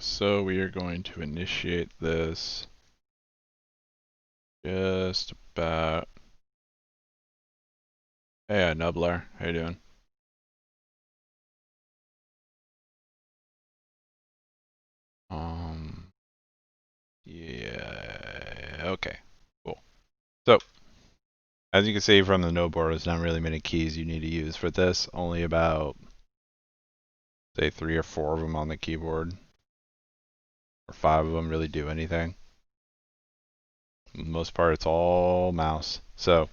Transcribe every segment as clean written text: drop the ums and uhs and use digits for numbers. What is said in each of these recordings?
So we are going to initiate this just about. Hey, Nubler, how you doing? Yeah, okay, cool. So, as you can see from the node board, there's not really many keys you need to use for this. Only about, say, 3 or 4 of them on the keyboard, or 5 of them really do anything. For the most part, it's all mouse. So,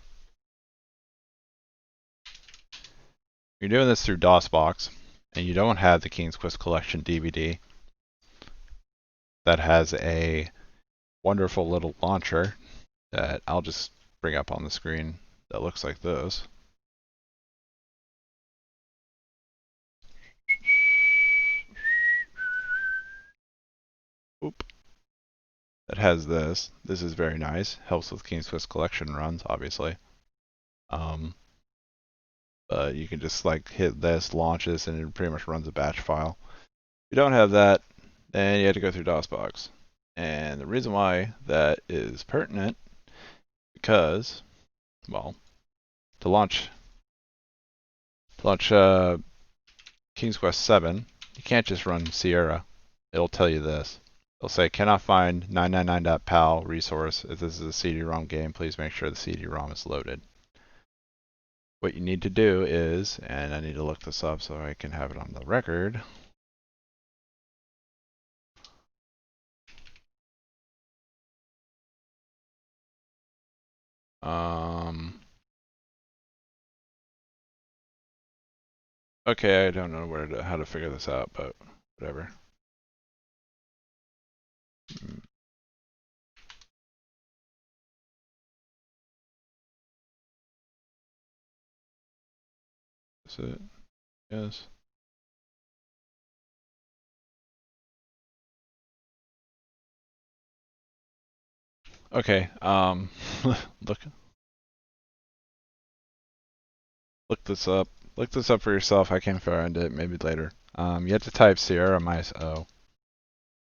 you're doing this through DOSBox, and you don't have the King's Quest Collection DVD that has a wonderful little launcher that I'll just bring up on the screen that looks like this. Oop. That has this. This is very nice. Helps with King's Quest Collection runs, obviously. But you can just like hit this, launch this, and it pretty much runs a batch file. If you don't have that, then you have to go through DOSBox. And the reason why that is pertinent, because, well, to launch King's Quest VII, you can't just run Sierra. It'll tell you this. It'll say, cannot find 999.pal resource. If this is a CD-ROM game, please make sure the CD-ROM is loaded. What you need to do is, and I need to look this up so I can have it on the record. Okay, I don't know how to figure this out, but whatever. Is it? Yes. Okay, look this up. Look this up for yourself. I can't find it. Maybe later. You have to type Sierra -O.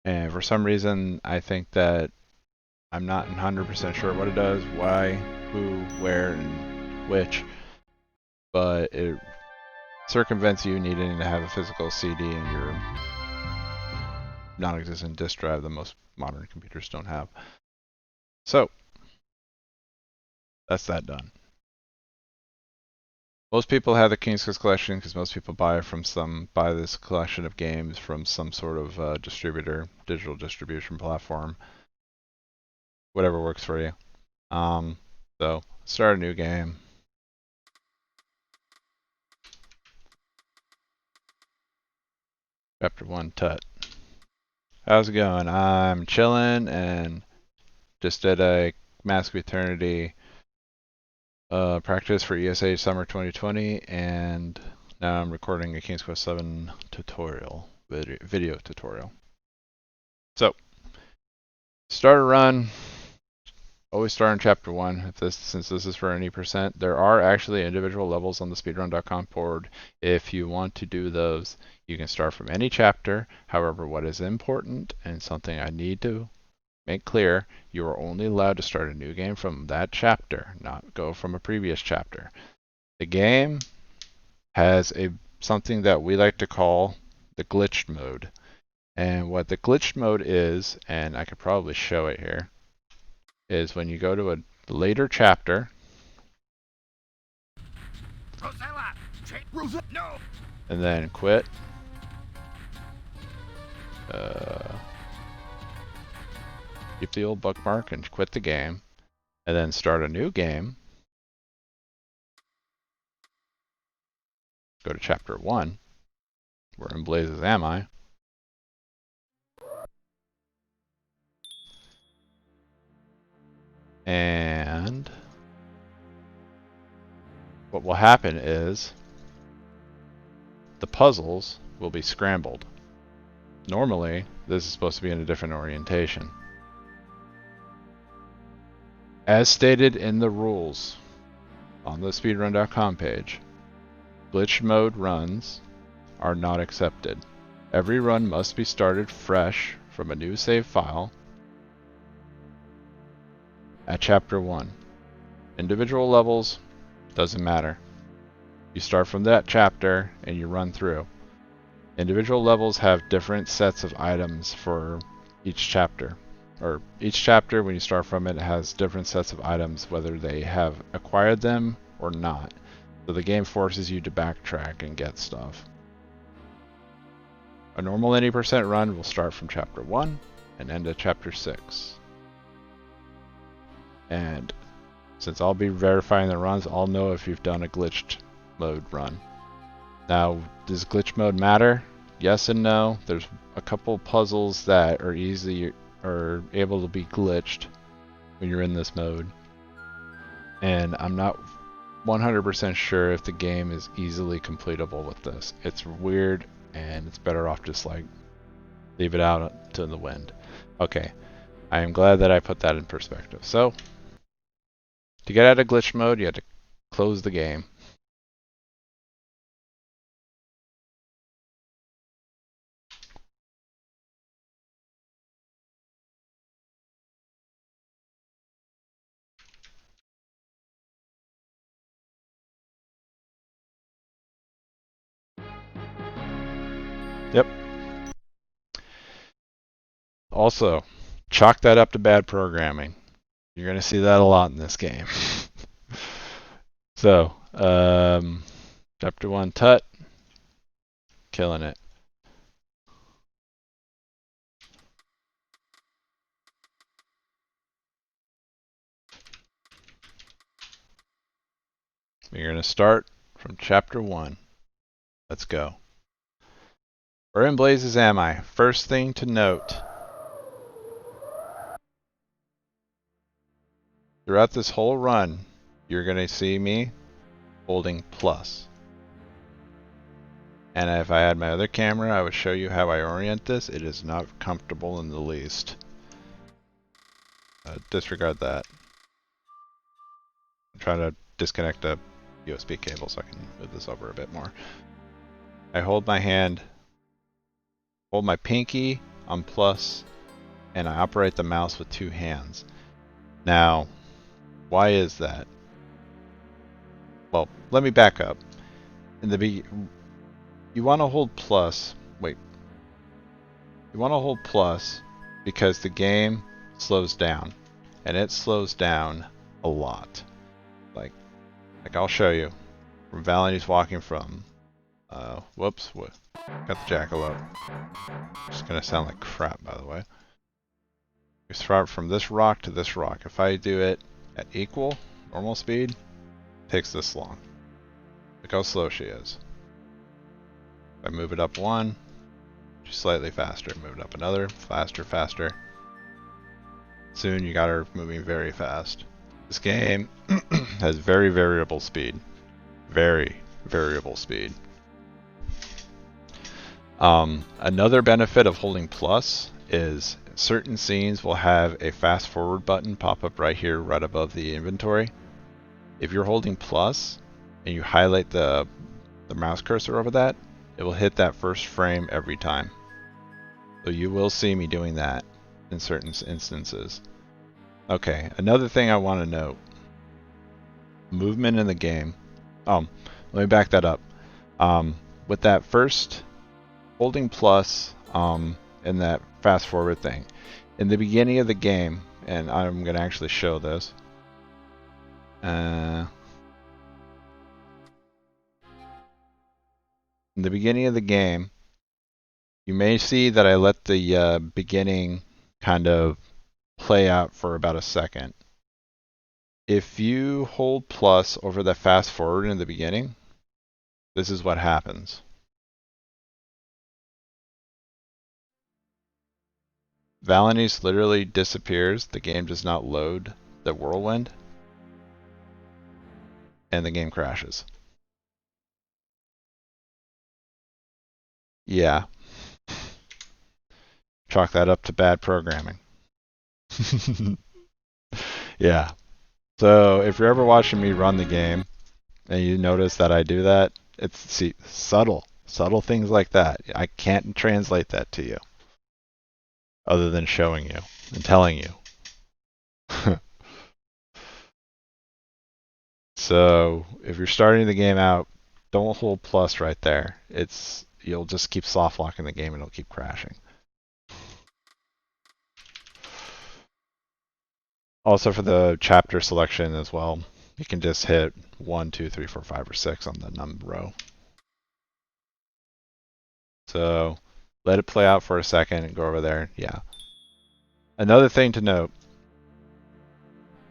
And for some reason, I think that I'm not 100% sure what it does, why, who, where, and which, but it circumvents you needing to have a physical CD in your non-existent disk drive that most modern computers don't have. So, that's that done. Most people have the King's Quest collection because most people buy this collection of games from some sort of distributor, digital distribution platform, whatever works for you. So start a new game. Chapter 1 Tut. How's it going? I'm chilling and just did a Mask of Eternity practice for ESA Summer 2020, and now I'm recording a King's Quest VII tutorial, video tutorial. So, start a run. Always start in Chapter 1. Since this is for any percent, there are actually individual levels on the speedrun.com board. If you want to do those, you can start from any chapter. However, what is important and something I need to make clear, you are only allowed to start a new game from that chapter, not go from a previous chapter. The game has something that we like to call the glitched mode. And what the glitched mode is, and I could probably show it here, is when you go to a later chapter and then quit. Keep the old bookmark and quit the game, and then start a new game. Go to chapter 1. Where in blazes am I? And what will happen is the puzzles will be scrambled. Normally, this is supposed to be in a different orientation. As stated in the rules on the speedrun.com page, glitch mode runs are not accepted. Every run must be started fresh from a new save file at Chapter 1. Individual levels, doesn't matter. You start from that chapter and you run through. Individual levels have different sets of items for each chapter. Or each chapter, when you start from it, has different sets of items, whether they have acquired them or not. So the game forces you to backtrack and get stuff. A normal 80% run will start from Chapter 1 and end at Chapter 6. And since I'll be verifying the runs, I'll know if you've done a glitched mode run. Now, does glitch mode matter? Yes and no. There's a couple puzzles that are able to be glitched when you're in this mode. And I'm not 100% sure if the game is easily completable with this. It's weird, and it's better off just like leave it out to the wind. Okay, I am glad that I put that in perspective. So, to get out of glitch mode, you have to close the game. Yep. Also, chalk that up to bad programming. You're going to see that a lot in this game. So, Chapter 1 Tut, killing it. You're going to start from Chapter 1. Let's go. Where in blazes am I? First thing to note. Throughout this whole run, you're going to see me holding plus. And if I had my other camera, I would show you how I orient this. It is not comfortable in the least. Disregard that. I'm trying to disconnect the USB cable so I can move this over a bit more. I hold my hand, hold my pinky on plus, and I operate the mouse with two hands. Now, why is that? Well, let me back up. You want to hold plus. Wait. You want to hold plus because the game slows down, and it slows down a lot. Like I'll show you. From Valentini's walking from. Whoops. What? Got the jackalope. It's gonna sound like crap, by the way. You start from this rock to this rock. If I do it at equal normal speed, it takes this long. Look how slow she is. If I move it up one, she's slightly faster. Move it up another, faster. Soon you got her moving very fast. This game has very variable speed. Very variable speed. Another benefit of holding plus is certain scenes will have a fast forward button pop up right here, right above the inventory. If you're holding plus and you highlight the mouse cursor over that, it will hit that first frame every time. So you will see me doing that in certain instances. Okay, another thing I want to note. Movement in the game. Let me back that up. With that first holding plus and that fast forward thing. In the beginning of the game, and I'm going to actually show this. In the beginning of the game, you may see that I let the beginning kind of play out for about a second. If you hold plus over the fast forward in the beginning, this is what happens. Valentini's literally disappears. The game does not load the whirlwind. And the game crashes. Yeah. Chalk that up to bad programming. Yeah. So if you're ever watching me run the game and you notice that I do that, it's subtle. Subtle things like that. I can't translate that to you other than showing you and telling you. So if you're starting the game out, don't hold plus right there. You'll just keep soft locking the game and it'll keep crashing. Also for the chapter selection as well, you can just hit 1, 2, 3, 4, 5, or 6 on the number row. So let it play out for a second and go over there. Yeah. Another thing to note.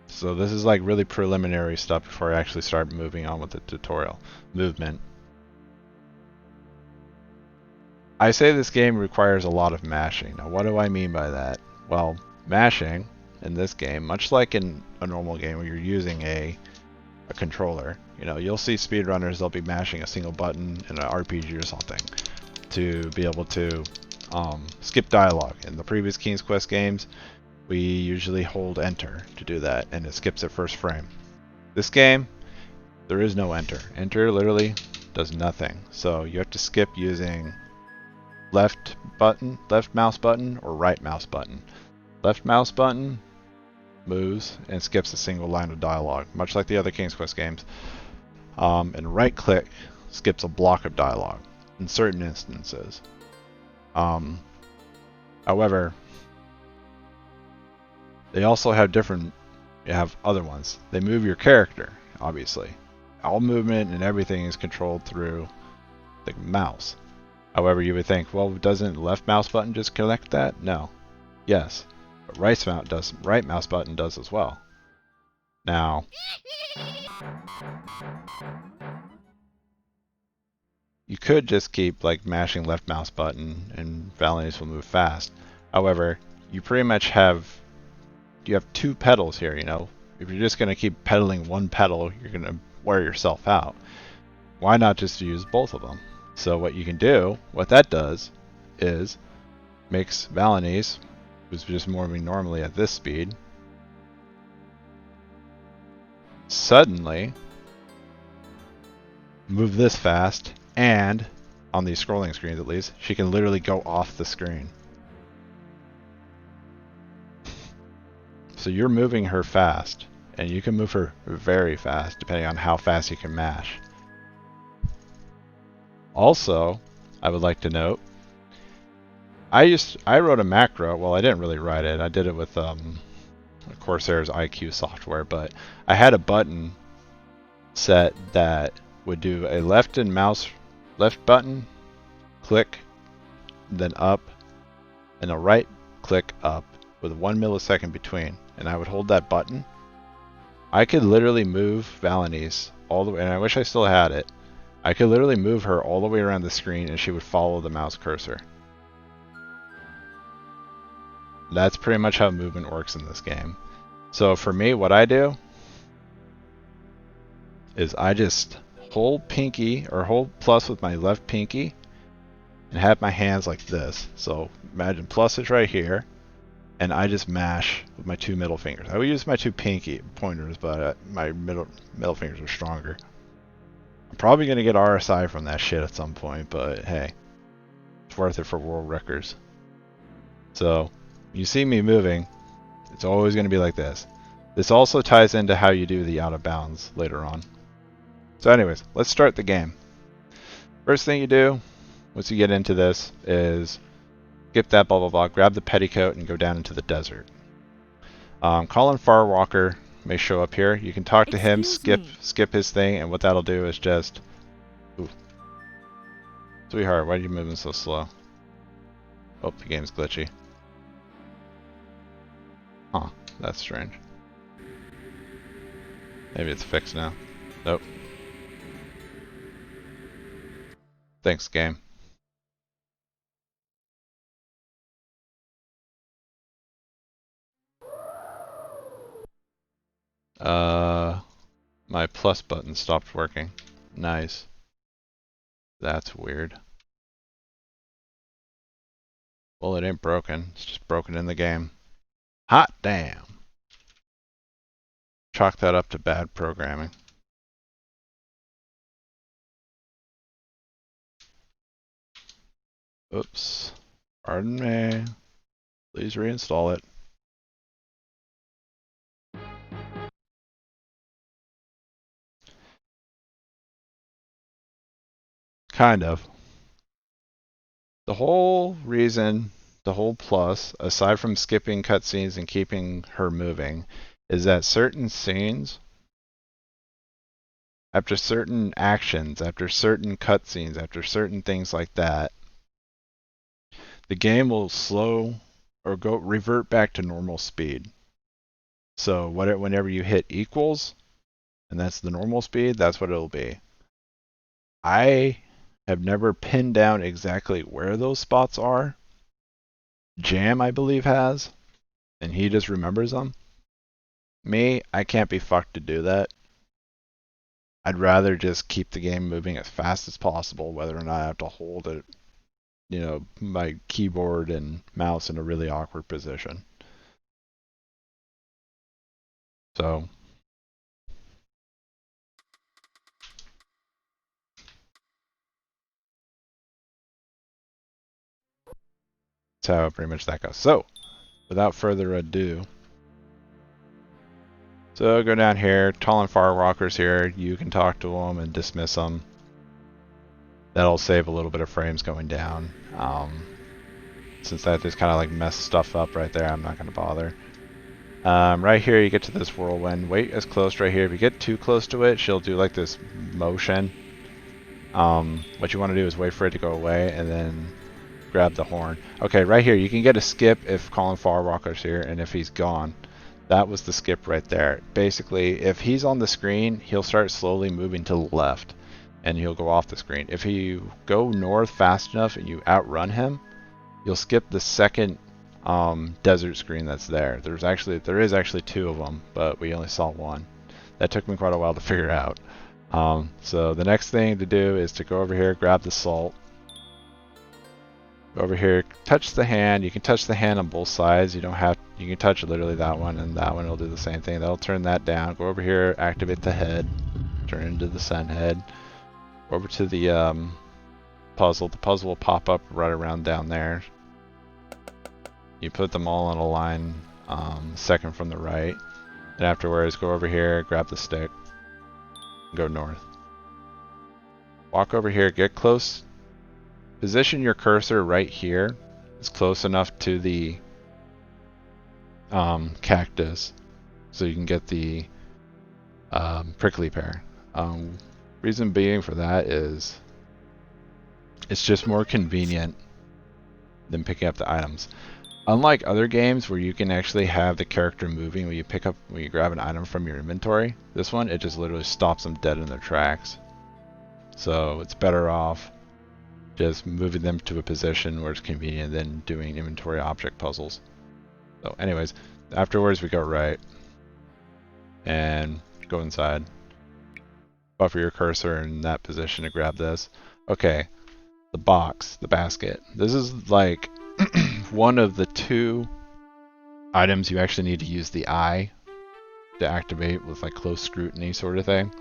So this is like really preliminary stuff before I actually start moving on with the tutorial. Movement. I say this game requires a lot of mashing. Now what do I mean by that? Well, mashing in this game, much like in a normal game where you're using a controller, you'll see speedrunners, they'll be mashing a single button in an RPG or something to be able to skip dialogue. In the previous King's Quest games, we usually hold enter to do that, and it skips at first frame. This game, there is no enter. Enter literally does nothing. So you have to skip using left mouse button, or right mouse button. Left mouse button moves and skips a single line of dialogue, much like the other King's Quest games. And right click skips a block of dialogue in certain instances. However, they also have you have other ones. They move your character, obviously. All movement and everything is controlled through the mouse. However, you would think, well, doesn't left mouse button just connect that? No. Yes. But right mouse button does as well. Now, you could just keep like mashing left mouse button and Valenius will move fast. However, you pretty much have two pedals here, If you're just going to keep pedaling one pedal, you're going to wear yourself out. Why not just use both of them? So what you can do, what that does, is makes Valenius, who's just moving normally at this speed, suddenly move this fast, and on these scrolling screens at least, she can literally go off the screen. So you're moving her fast, and you can move her very fast depending on how fast you can mash. Also, I would like to note, I wrote a macro. Well, I didn't really write it. I did it with Corsair's IQ software, but I had a button set that would do a left button, click, then up, and a right click up with 1 millisecond between. And I would hold that button. I could literally move Valenius all the way, and I wish I still had it. I could literally move her all the way around the screen and she would follow the mouse cursor. That's pretty much how movement works in this game. So for me, what I do is I just hold pinky or hold plus with my left pinky and have my hands like this. So imagine plus is right here, and I just mash with my 2 middle fingers. I would use my 2 pinky pointers, but my middle fingers are stronger. I'm probably going to get RSI from that shit at some point, but hey, it's worth it for world records. So you see me moving, it's always going to be like this. This also ties into how you do the out of bounds later on. So anyways, let's start the game. First thing you do, once you get into this, is skip that blah blah blah, grab the petticoat and go down into the desert. Colin Farwalker may show up here. You can talk to him, skip his thing, and what that'll do is just... Ooh. Sweetheart, why are you moving so slow? Oh, the game's glitchy. Huh, that's strange. Maybe it's fixed now. Nope. Thanks, game. My plus button stopped working. Nice. That's weird. Well, it ain't broken. It's just broken in the game. Hot damn. Chalk that up to bad programming. Oops. Pardon me. Please reinstall it. Kind of. The whole reason, the whole plus, aside from skipping cutscenes and keeping her moving, is that certain scenes, after certain actions, after certain cutscenes, after certain things like that, the game will slow or revert back to normal speed. So whenever you hit equals, and that's the normal speed, that's what it'll be. I have never pinned down exactly where those spots are. Jam, I believe, has, and he just remembers them. Me, I can't be fucked to do that. I'd rather just keep the game moving as fast as possible, whether or not I have to hold it, my keyboard and mouse in a really awkward position. So that's how pretty much that goes. So without further ado, so go down here, Tall and Firewalker's here. You can talk to them and dismiss them. That'll save a little bit of frames going down. Since that just kind of like messed stuff up right there, I'm not going to bother. Right here, you get to this whirlwind. Wait as close right here. If you get too close to it, she'll do like this motion. What you want to do is wait for it to go away and then grab the horn. Okay, right here, you can get a skip if Colin Farwalker's here and if he's gone. That was the skip right there. Basically, if he's on the screen, he'll start slowly moving to the left and he'll go off the screen. If you go north fast enough and you outrun him, you'll skip the second desert screen that's there. There is actually two of them, but we only saw one. That took me quite a while to figure out. So the next thing to do is to go over here, grab the salt. Go over here, touch the hand. You can touch the hand on both sides. You can touch literally that one, and that one will do the same thing. That'll turn that down. Go over here, activate the head, turn into the sun head. Go over to the puzzle. The puzzle will pop up right around down there. You put them all in a line, second from the right. And afterwards, go over here, grab the stick, and go north. Walk over here, get close. Position your cursor right here. It's close enough to the cactus so you can get the prickly pear. Reason being for that is it's just more convenient than picking up the items. Unlike other games where you can actually have the character moving when you grab an item from your inventory, this one, it just literally stops them dead in their tracks. So it's better off just moving them to a position where it's convenient than doing inventory object puzzles. So anyways, afterwards we go right and go inside. Buffer your cursor in that position to grab this. Okay, the box, the basket. This is like one of the two items you actually need to use the eye to activate with like close scrutiny sort of thing.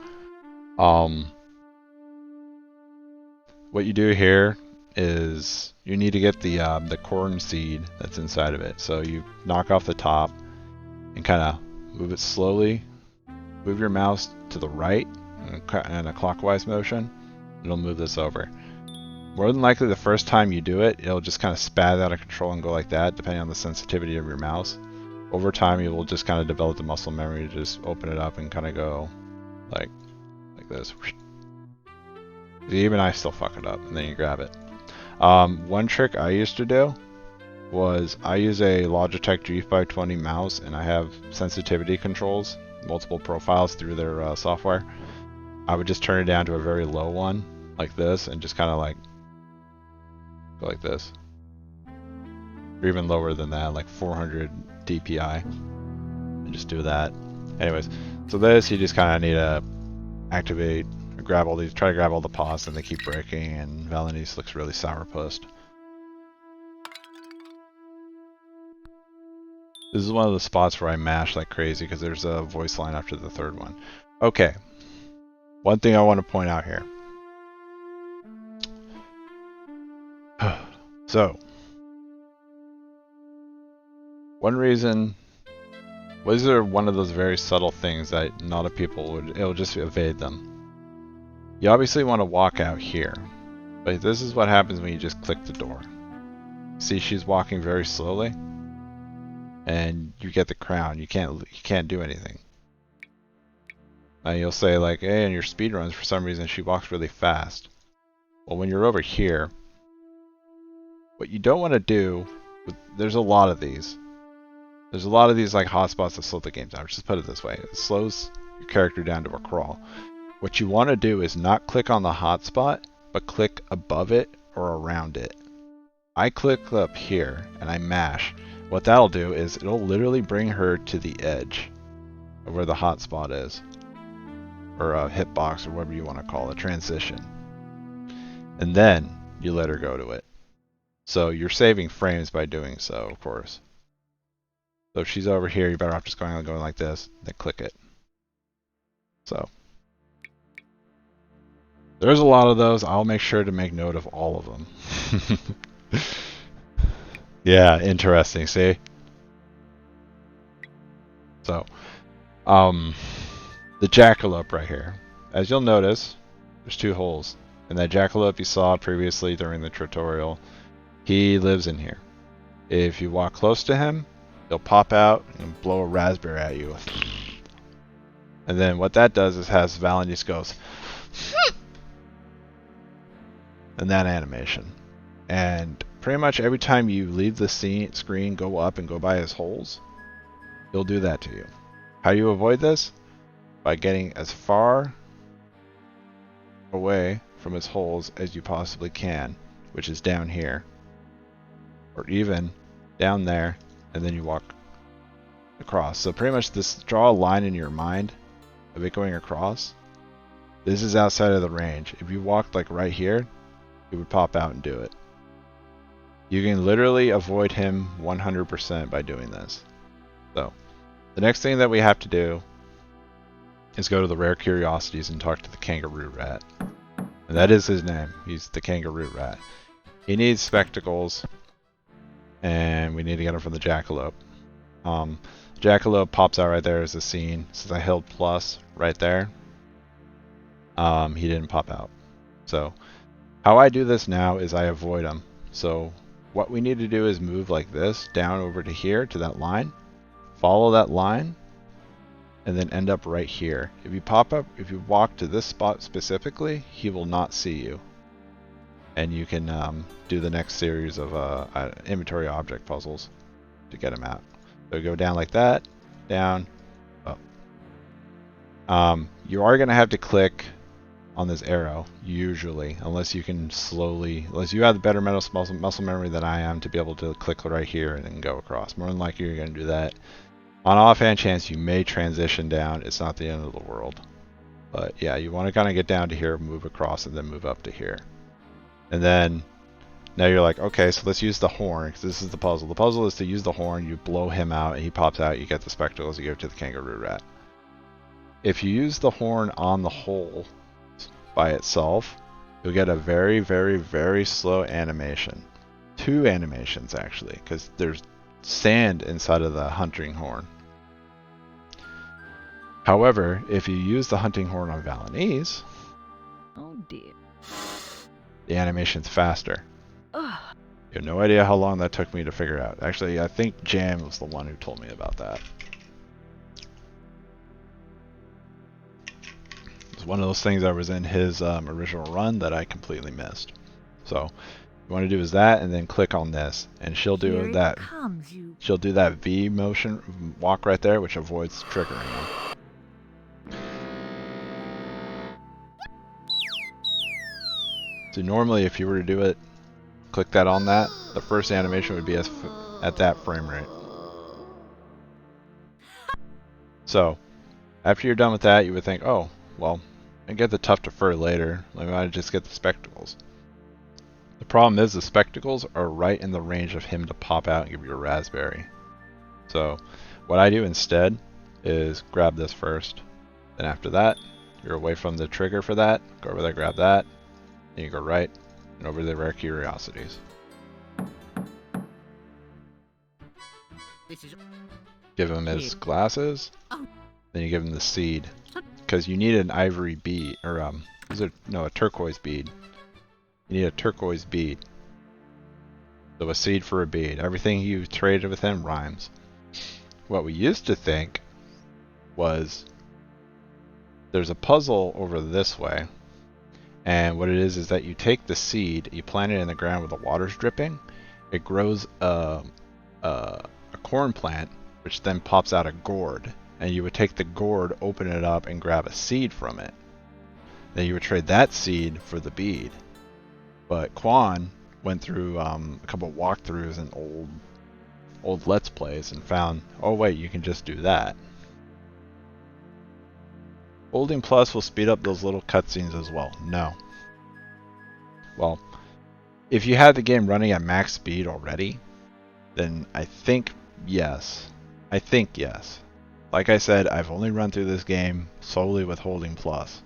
What you do here is you need to get the corn seed that's inside of it. So you knock off the top and kind of move it slowly. Move your mouse to the right in a clockwise motion. It'll move this over. More than likely the first time you do it, it'll just kind of spaz out of control and go like that, depending on the sensitivity of your mouse. Over time, you will just kind of develop the muscle memory to just open it up and kind of go like this. Even I still fuck it up, and then you grab it. One trick I used to do was I use a Logitech G520 mouse, and I have sensitivity controls, multiple profiles through their software. I would just turn it down to a very low one, like this, and just kind of like go like this, or even lower than that, like 400 DPI, and just do that. Anyways, so this you just kind of need to activate, or grab all these, try to grab all the paws, and they keep breaking, and Valenice looks really sourpussed. This is one of the spots where I mash like crazy because there's a voice line after the third one. Okay, one thing I want to point out here. So, one reason, these are one of those very subtle things that not a lot of people would, it'll just evade them. You obviously want to walk out here, but this is what happens when you just click the door. See, she's walking very slowly, and you get the crown. You can't do anything. You'll say like, hey, in your speedruns, for some reason she walks really fast. Well, when you're over here, what you don't want to do, there's a lot of these. There's a lot of these like hotspots that slow the game down. Just put it this way, it slows your character down to a crawl. What you want to do is not click on the hotspot, but click above it or around it. I click up here and I mash. What that'll do is it'll literally bring her to the edge of where the hotspot is, or a hitbox, or whatever you want to call it, transition. And then you let her go to it. So you're saving frames by doing so, of course. So if she's over here, you're better off just going like this, then click it. So there's a lot of those. I'll make sure to make note of all of them. Yeah, interesting, see? So, the jackalope right here. As you'll notice, there's two holes. And that jackalope you saw previously during the tutorial, he lives in here. If you walk close to him, he'll pop out and blow a raspberry at you. And then what that does is has Valen just goes and that animation. And pretty much every time you leave the screen, go up and go by his holes, he'll do that to you. How you avoid this? By getting as far away from his holes as you possibly can, which is down here, or even down there, and then you walk across. So pretty much this, draw a line in your mind of it going across. This is outside of the range. If you walked like right here, it would pop out and do it. You can literally avoid him 100% by doing this. So the next thing that we have to do is go to the rare curiosities and talk to the kangaroo rat. And that is his name. He's the kangaroo rat. He needs spectacles, and we need to get him from the jackalope. Jackalope pops out right there as a scene. Since I held plus right there, he didn't pop out. So how I do this now is I avoid him. So what we need to do is move like this down over to here to that line, follow that line, and then end up right here. If you pop up, if you walk to this spot specifically, he will not see you. And you can do the next series of inventory object puzzles to get him out. So go down like that, down, up. You are going to have to click on this arrow, usually, unless you can slowly, unless you have the better muscle memory than I am to be able to click right here and then go across. More than likely you're going to do that. On offhand chance you may transition down, it's not the end of the world. But yeah, you want to kind of get down to here, move across, and then move up to here. And then, now you're like, okay, so let's use the horn, because this is the puzzle. The puzzle is to use the horn, you blow him out, and he pops out, you get the spectacles, you go to the kangaroo rat. If you use the horn on the hole by itself, you'll get a very, very, very slow animation. Two animations, actually, because there's sand inside of the hunting horn. However, if you use the hunting horn on Valenese, oh dear, the animation's faster. Ugh. You have no idea how long that took me to figure out. Actually, I think Jam was the one who told me about that. It's one of those things that was in his original run that I completely missed. So, what you want to do is that, and then click on this, and she'll do that. She'll do that V motion walk right there, which avoids triggering you. So normally, if you were to do it, click that on that, the first animation would be at that frame rate. So, after you're done with that, you would think, oh, well, I get the tough to fur later. Let me just get the spectacles. The problem is the spectacles are right in the range of him to pop out and give you a raspberry. So, what I do instead is grab this first. Then after that, you're away from the trigger for that. Go over there, grab that. Then you go right and over to the rare curiosities. Give him his glasses. Then you give him the seed. Because you need an ivory bead. Or, a turquoise bead. You need a turquoise bead. So a seed for a bead. Everything you traded with him rhymes. What we used to think was there's a puzzle over this way. And what it is that you take the seed, you plant it in the ground where the water's dripping. It grows a corn plant, which then pops out a gourd. And you would take the gourd, open it up, and grab a seed from it. Then you would trade that seed for the bead. But Quan went through a couple of walkthroughs and old Let's Plays and found, oh wait, you can just do that. Holding plus will speed up those little cutscenes as well. No. Well, if you have the game running at max speed already, then I think yes. I think yes. Like I said, I've only run through this game solely with holding plus.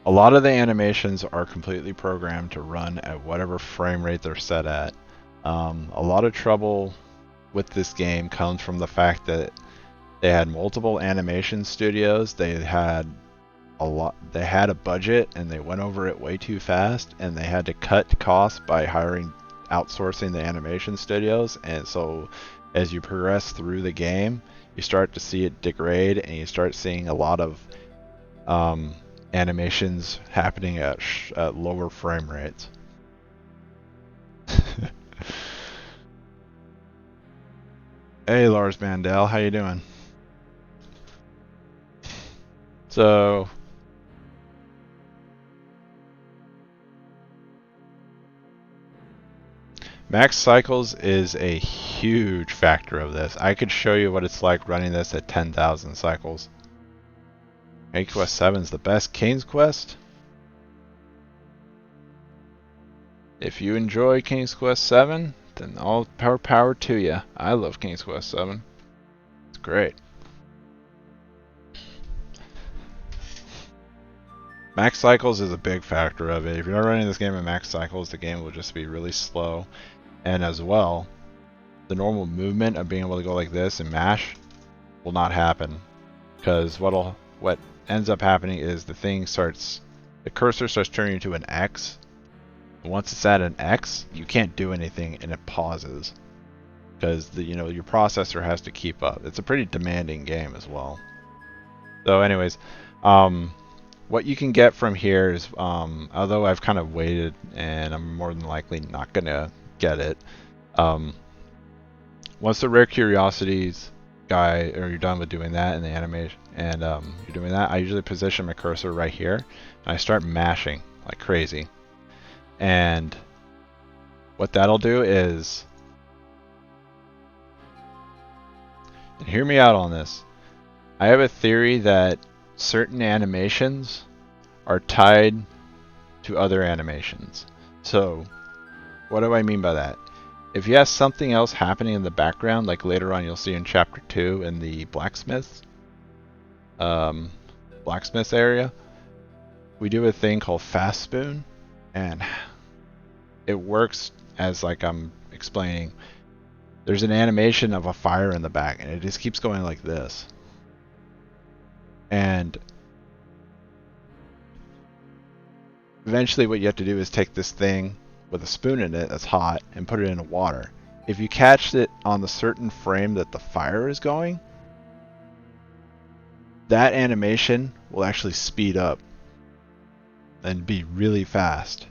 A lot of the animations are completely programmed to run at whatever frame rate they're set at. A lot of trouble with this game comes from the fact that they had multiple animation studios. They had a budget and they went over it way too fast, and they had to cut costs by outsourcing the animation studios. And so as you progress through the game, you start to see it degrade, and you start seeing a lot of animations happening at lower frame rates. Hey Lars Mandel, how you doing? So max cycles is a huge factor of this. I could show you what it's like running this at 10,000 cycles. Quest VII is the best King's Quest. If you enjoy King's Quest VII, then all power to you. I love King's Quest VII. It's great. Max cycles is a big factor of it. If you're not running this game at max cycles, the game will just be really slow. And as well, the normal movement of being able to go like this and mash will not happen. Because what ends up happening is the cursor starts turning into an X. And once it's at an X, you can't do anything and it pauses. Because your processor has to keep up. It's a pretty demanding game as well. So anyways, what you can get from here is, although I've kind of waited and I'm more than likely not going to get it, once the Rare Curiosities guy, or you're done with doing that in the animation, and you're doing that, I usually position my cursor right here, and I start mashing like crazy. And what that'll do is, and hear me out on this, I have a theory that certain animations are tied to other animations. So, what do I mean by that? If you have something else happening in the background, like later on you'll see in Chapter 2 in the blacksmith area, we do a thing called fast spoon, and it works as like I'm explaining. There's an animation of a fire in the back, and it just keeps going like this. And eventually what you have to do is take this thing with a spoon in it that's hot and put it in water. If you catch it on the certain frame that the fire is going, that animation will actually speed up and be really fast.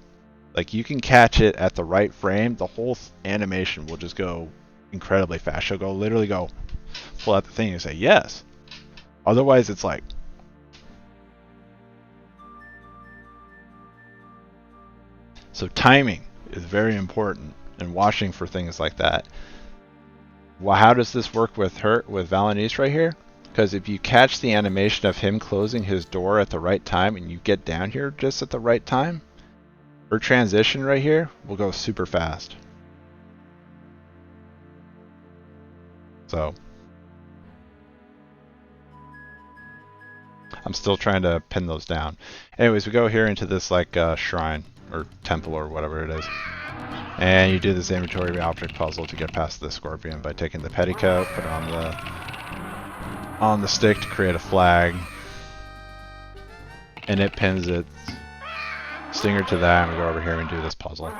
Like, you can catch it at the right frame, the whole animation will just go incredibly fast. She'll literally go, pull out the thing and say yes. Otherwise it's like, so timing is very important, and watching for things like that. Well, how does this work with Valenice right here? Because if you catch the animation of him closing his door at the right time and you get down here just at the right time, her transition right here will go super fast. So I'm still trying to pin those down. Anyways, we go here into this like shrine or temple or whatever it is. And you do this inventory object puzzle to get past the scorpion by taking the petticoat, put it on the stick to create a flag, and it pins its stinger to that, and we go over here and do this puzzle.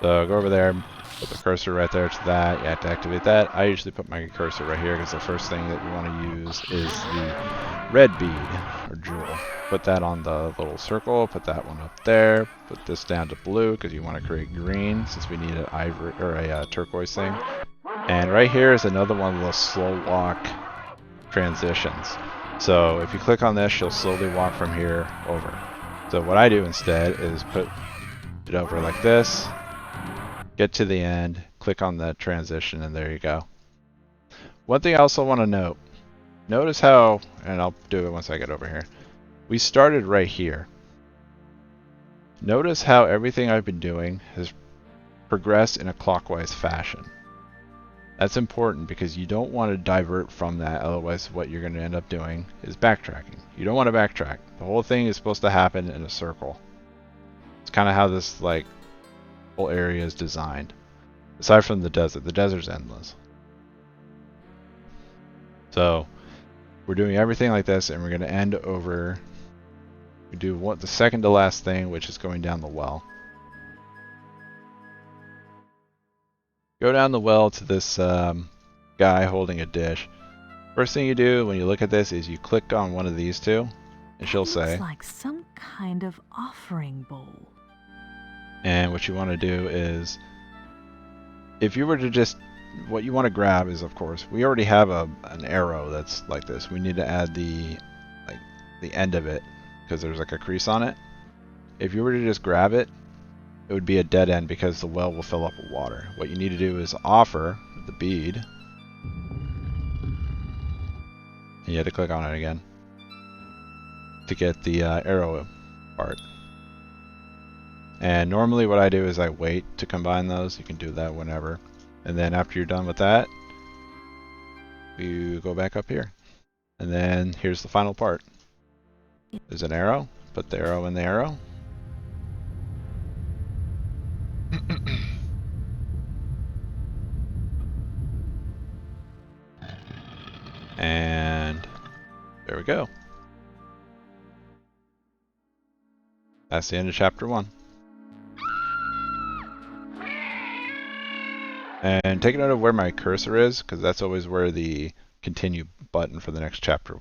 So go over there, put the cursor right there to that, you have to activate that. I usually put my cursor right here because the first thing that you want to use is the red bead, or jewel. Put that on the little circle, put that one up there, put this down to blue because you want to create green since we need an ivory or a turquoise thing. And right here is another one of those slow walk transitions. So if you click on this, you'll slowly walk from here over. So what I do instead is put it over like this, get to the end, click on the transition, and there you go. One thing I also want to notice how, and I'll do it once I get over here, we started right here. Notice how everything I've been doing has progressed in a clockwise fashion. That's important because you don't want to divert from that, otherwise what you're going to end up doing is backtracking. You don't want to backtrack. The whole thing is supposed to happen in a circle. It's kind of how this whole area is designed. Aside from the desert's endless. So we're doing everything like this, and we're going to end over. We do the second to last thing, which is going down the well. Go down the well to this guy holding a dish. First thing you do when you look at this is you click on one of these two, and she'll say. Looks like some kind of offering bowl. And what you want to do is, if you were to just, what you want to grab is, of course, we already have an arrow that's like this. We need to add the end of it because there's like a crease on it. If you were to just grab it, it would be a dead end because the well will fill up with water. What you need to do is offer the bead. And you have to click on it again to get the arrow part. And normally what I do is I wait to combine those. You can do that whenever. And then after you're done with that, you go back up here. And then here's the final part. There's an arrow. Put the arrow in the arrow. And there we go. That's the end of chapter 1. And take note of where my cursor is, because that's always where the continue button for the next chapter